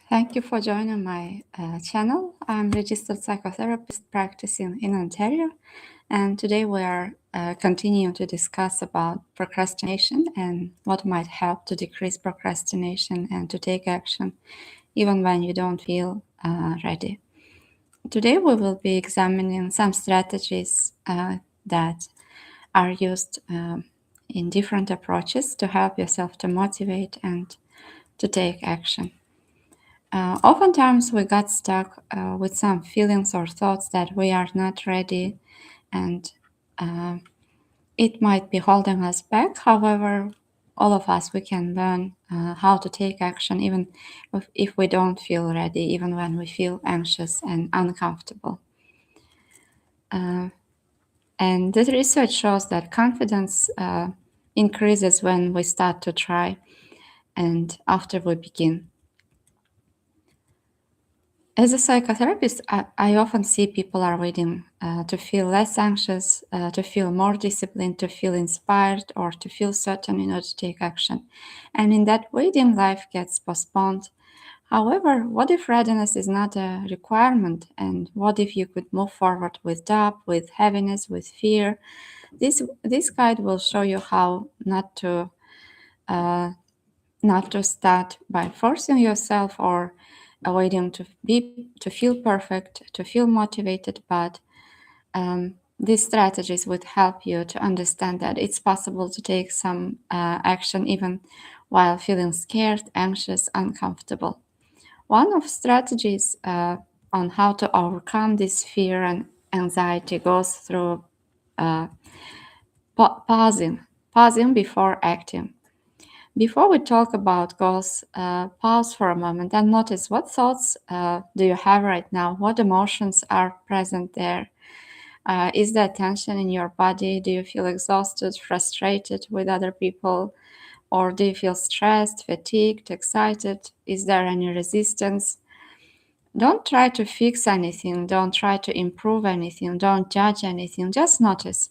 Thank you for joining my channel. I'm registered psychotherapist practicing in Ontario, and today we are continuing to discuss about procrastination and what might help to decrease procrastination and to take action even when you don't feel ready. Today we will be examining some strategies that are used in different approaches to help yourself to motivate and to take action. Oftentimes, we got stuck with some feelings or thoughts that we are not ready, and it might be holding us back. However, all of us, we can learn how to take action even if we don't feel ready, even when we feel anxious and uncomfortable. And this research shows that confidence increases when we start to try and after we begin. As a psychotherapist, I often see people are waiting to feel less anxious, to feel more disciplined, to feel inspired, or to feel certain in order to take action. And in that waiting, life gets postponed. However, what if readiness is not a requirement? And what if you could move forward with doubt, with heaviness, with fear? This guide will show you how uh, not to start by forcing yourself or waiting to feel perfect, to feel motivated, but these strategies would help you to understand that it's possible to take some action even while feeling scared, anxious, uncomfortable. One of strategies on how to overcome this fear and anxiety goes through uh, pausing before acting. Before we talk about goals, pause for a moment and notice what thoughts do you have right now? What emotions are present there? Is there tension in your body? Do you feel exhausted, frustrated with other people? Or do you feel stressed, fatigued, excited? Is there any resistance? Don't try to fix anything. Don't try to improve anything. Don't judge anything. Just notice.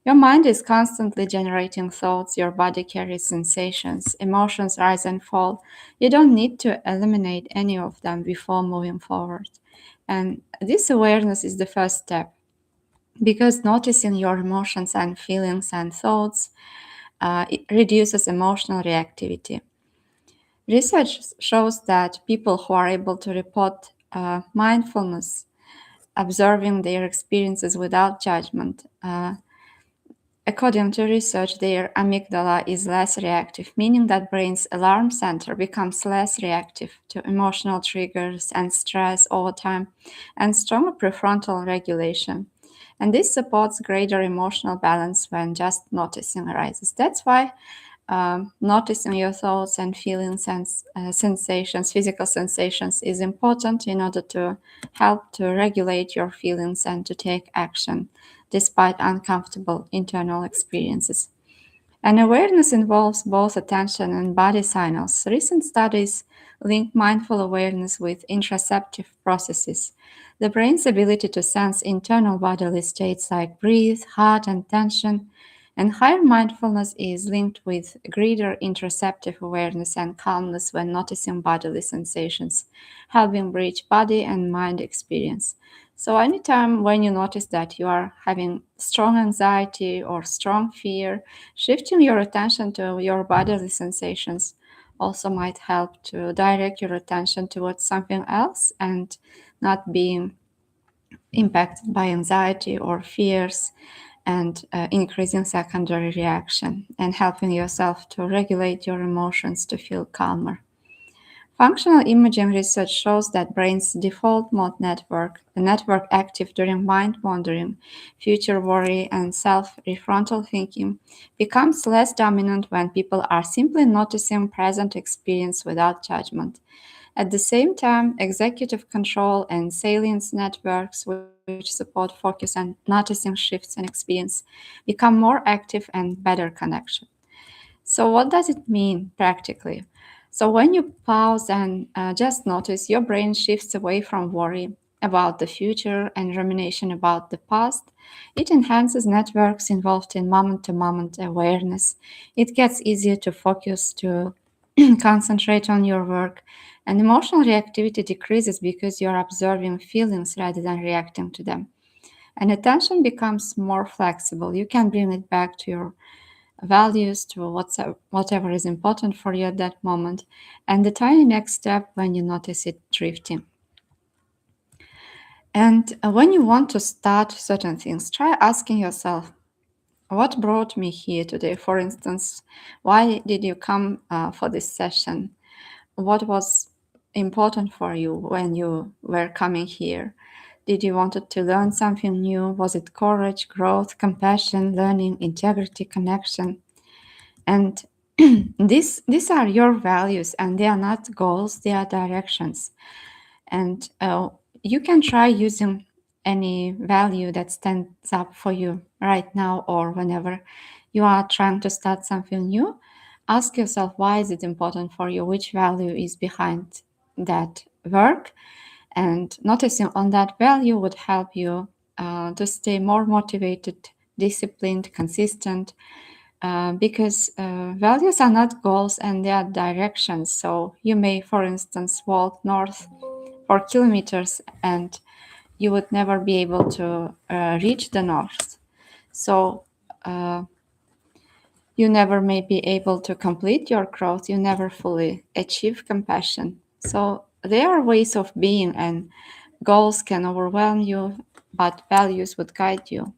Your mind is constantly generating thoughts, your body carries sensations, emotions rise and fall. You don't need to eliminate any of them before moving forward. And this awareness is the first step because noticing your emotions and feelings and thoughts it reduces emotional reactivity. Research shows that people who are able to report mindfulness, observing their experiences without judgment, according to research, their amygdala is less reactive, meaning that brain's alarm center becomes less reactive to emotional triggers and stress over time, and stronger prefrontal regulation. And this supports greater emotional balance when just noticing arises. That's why noticing your thoughts and feelings and sensations, physical sensations, is important in order to help to regulate your feelings and to take action despite uncomfortable internal experiences. And awareness involves both attention and body signals. Recent studies link mindful awareness with interoceptive processes, the brain's ability to sense internal bodily states like breath, heart, and tension. And higher mindfulness is linked with greater interoceptive awareness and calmness when noticing bodily sensations, helping bridge body and mind experience. So, anytime when you notice that you are having strong anxiety or strong fear, shifting your attention to your bodily sensations also might help to direct your attention towards something else and not being impacted by anxiety or fears and increasing secondary reaction and helping yourself to regulate your emotions to feel calmer. Functional imaging research shows that brain's default mode network, the network active during mind wandering, future worry, and self-refrontal thinking, becomes less dominant when people are simply noticing present experience without judgment. At the same time, executive control and salience networks, which support focus and noticing shifts in experience, become more active and better connection. So, what does it mean practically? So, when you pause and just notice, your brain shifts away from worry about the future and rumination about the past. It enhances networks involved in moment to moment awareness. It gets easier to focus, to concentrate on your work, And emotional reactivity decreases because you're observing feelings rather than reacting to them. And attention becomes more flexible. You can bring it back to your values, to whatever is important for you at that moment. And the tiny next step when you notice it drifting. And when you want to start certain things, try asking yourself, what brought me here today? For instance, why did you come for this session? What was important for you when you were coming here? Did you wanted to learn something new? Was it courage, growth, compassion, learning, integrity, connection? And these are your values, and they are not goals, they are directions. And you can try using any value that stands up for you right now or whenever you are trying to start something new. Ask yourself, why is it important for you? Which value is behind that work? And noticing on that value would help you to stay more motivated, disciplined, consistent, because values are not goals and they are directions. So you may, for instance, walk north for kilometers and you would never be able to reach the north. So you never may be able to complete your growth. You never fully achieve compassion. So there are ways of being, and goals can overwhelm you, but values would guide you.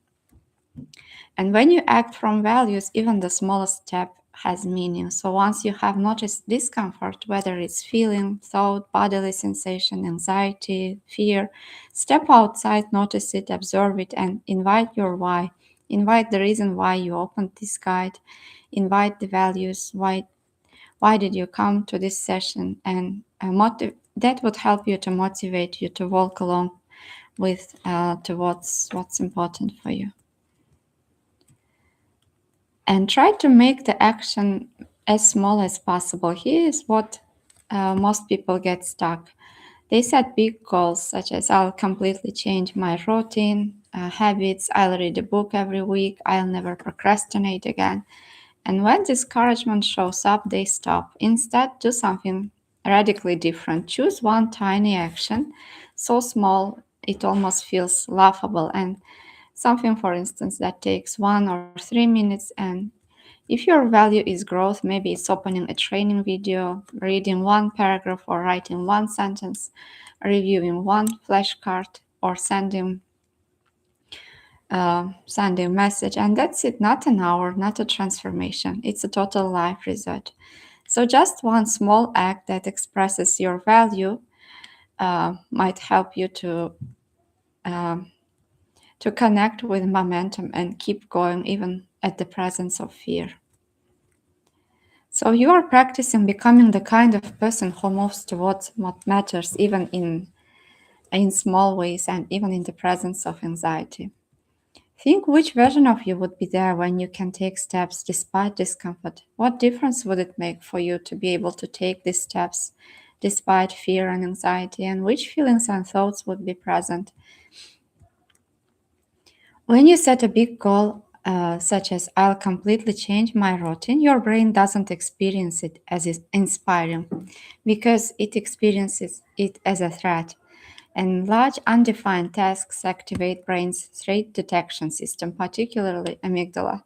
And when you act from values, even the smallest step has meaning. So once you have noticed discomfort, whether it's feeling, thought, bodily sensation, anxiety, fear, step outside, notice it, observe it, and invite your why. Invite the reason why you opened this guide. Invite the values. Why did you come to this session? And that would help you to motivate you to walk along with to what's important for you. And try to make the action as small as possible. Here is what most people get stuck. They set big goals such as I'll completely change my routine, habits, I'll read a book every week, I'll never procrastinate again. And when discouragement shows up, they stop. Instead, do something radically different. Choose one tiny action, so small it almost feels laughable, and something, for instance, that takes 1 or 3 minutes. And if your value is growth, maybe it's opening a training video, reading one paragraph, or writing one sentence, reviewing one flashcard, or sending a message. And that's it. Not an hour, not a transformation. It's a total life reset. So just one small act that expresses your value might help you to connect with momentum and keep going even at the presence of fear. So you are practicing becoming the kind of person who moves towards what matters, even in small ways and even in the presence of anxiety. Think which version of you would be there when you can take steps despite discomfort. What difference would it make for you to be able to take these steps despite fear and anxiety, and which feelings and thoughts would be present? When you set a big goal, such as I'll completely change my routine, your brain doesn't experience it as inspiring because it experiences it as a threat. And large undefined tasks activate brain's threat detection system, particularly amygdala.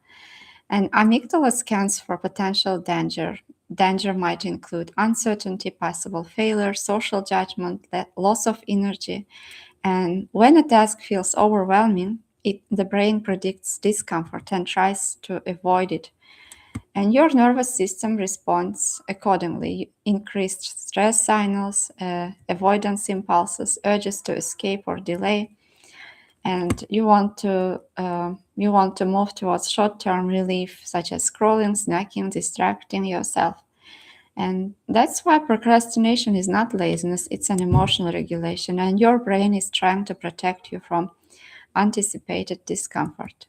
And amygdala scans for potential danger. Danger might include uncertainty, possible failure, social judgment, loss of energy. And when a task feels overwhelming, the brain predicts discomfort and tries to avoid it. And your nervous system responds accordingly. Increased stress signals, avoidance impulses, urges to escape or delay, and you want to move towards short-term relief, such as scrolling, snacking, distracting yourself. And that's why procrastination is not laziness; it's an emotional regulation, and your brain is trying to protect you from anticipated discomfort.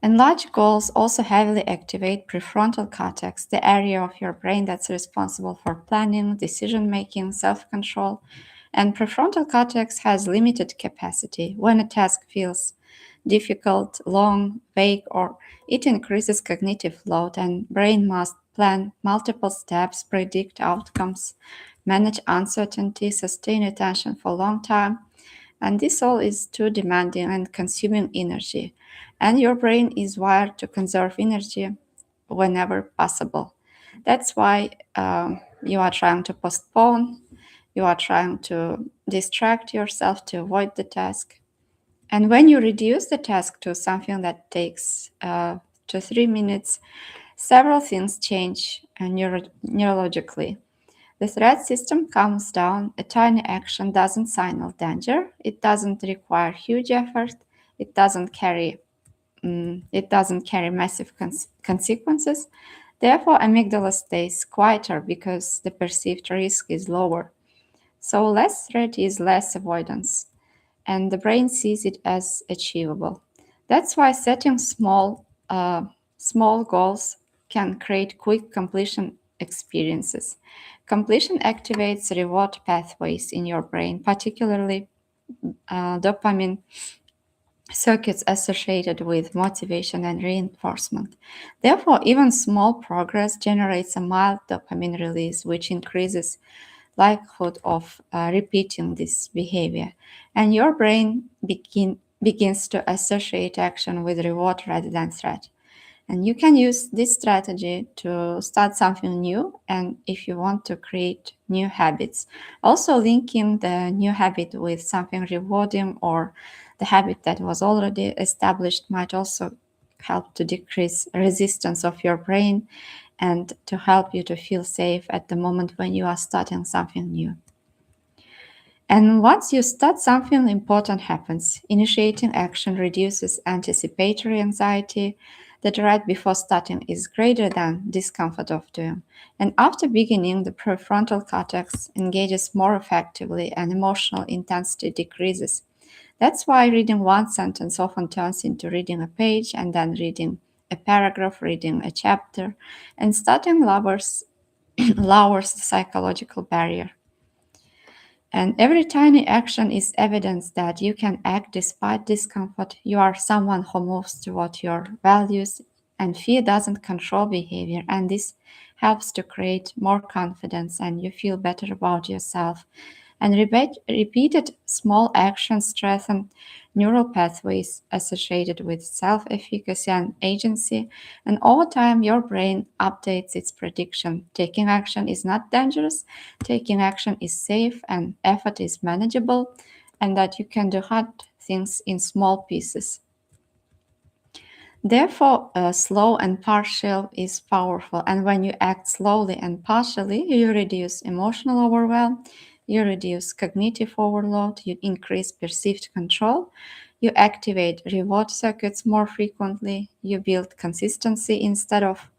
And large goals also heavily activate prefrontal cortex, the area of your brain that's responsible for planning, decision making, self control. And prefrontal cortex has limited capacity. When a task feels difficult, long, vague, or it increases cognitive load, and brain must plan multiple steps, predict outcomes, manage uncertainty, sustain attention for a long time. And this all is too demanding and consuming energy. And your brain is wired to conserve energy whenever possible. That's why you are trying to postpone, you are trying to distract yourself to avoid the task. And when you reduce the task to something that takes 2 3 minutes, several things change neurologically. The threat system calms down. A tiny action doesn't signal danger. It doesn't require huge effort. It doesn't carry massive consequences. Therefore, amygdala stays quieter because the perceived risk is lower. So less threat is less avoidance, and the brain sees it as achievable. That's why setting small goals can create quick completion experiences. Completion activates reward pathways in your brain, particularly dopamine circuits associated with motivation and reinforcement. Therefore, even small progress generates a mild dopamine release, which increases likelihood of repeating this behavior. And your brain begins to associate action with reward rather than threat. And you can use this strategy to start something new and if you want to create new habits. Also, linking the new habit with something rewarding or the habit that was already established might also help to decrease resistance of your brain and to help you to feel safe at the moment when you are starting something new. And once you start, something important happens. Initiating action reduces anticipatory anxiety. The dread before starting is greater than discomfort of doing. And after beginning, the prefrontal cortex engages more effectively and emotional intensity decreases. That's why reading one sentence often turns into reading a page and then reading a paragraph, reading a chapter, and starting lowers the psychological barrier. And every tiny action is evidence that you can act despite discomfort. You are someone who moves toward your values, and fear doesn't control behavior. And this helps to create more confidence, and you feel better about yourself. And repeated small actions strengthen neural pathways associated with self efficacy and agency. And over time, your brain updates its prediction. Taking action is not dangerous, taking action is safe, and effort is manageable, and that you can do hard things in small pieces. Therefore, slow and partial is powerful. And when you act slowly and partially, you reduce emotional overwhelm, you reduce cognitive overload, you increase perceived control, you activate reward circuits more frequently, you build consistency instead of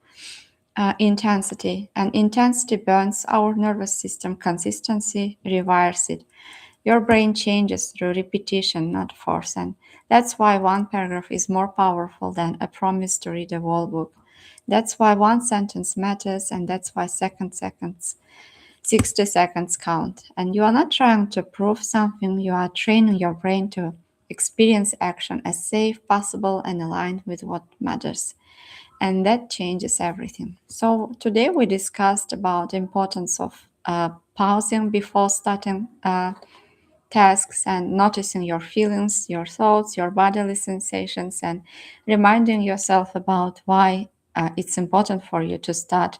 intensity. And intensity burns our nervous system, consistency rewires it. Your brain changes through repetition, not force, and that's why one paragraph is more powerful than a promise to read a whole book. That's why one sentence matters, and that's why 60 seconds count. And you are not trying to prove something, you are training your brain to experience action as safe, possible, and aligned with what matters. And that changes everything. So today we discussed about the importance of pausing before starting tasks and noticing your feelings, your thoughts, your bodily sensations, and reminding yourself about why it's important for you to start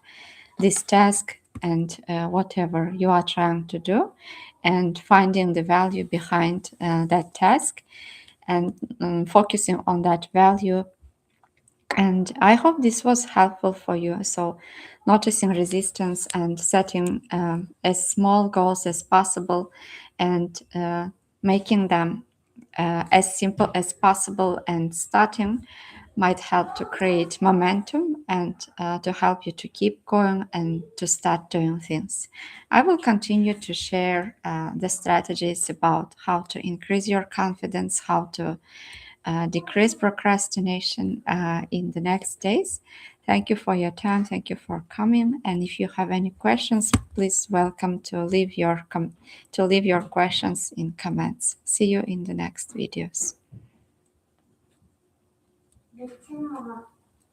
this task and whatever you are trying to do, and finding the value behind that task and focusing on that value. And I hope this was helpful for you. So, noticing resistance and setting as small goals as possible and making them as simple as possible and starting might help to create momentum and to help you to keep going and to start doing things. I will continue to share the strategies about how to increase your confidence, how to decrease procrastination in the next days. Thank you for your time. Thank you for coming. And if you have any questions, please welcome to leave your questions in comments. See you in the next videos.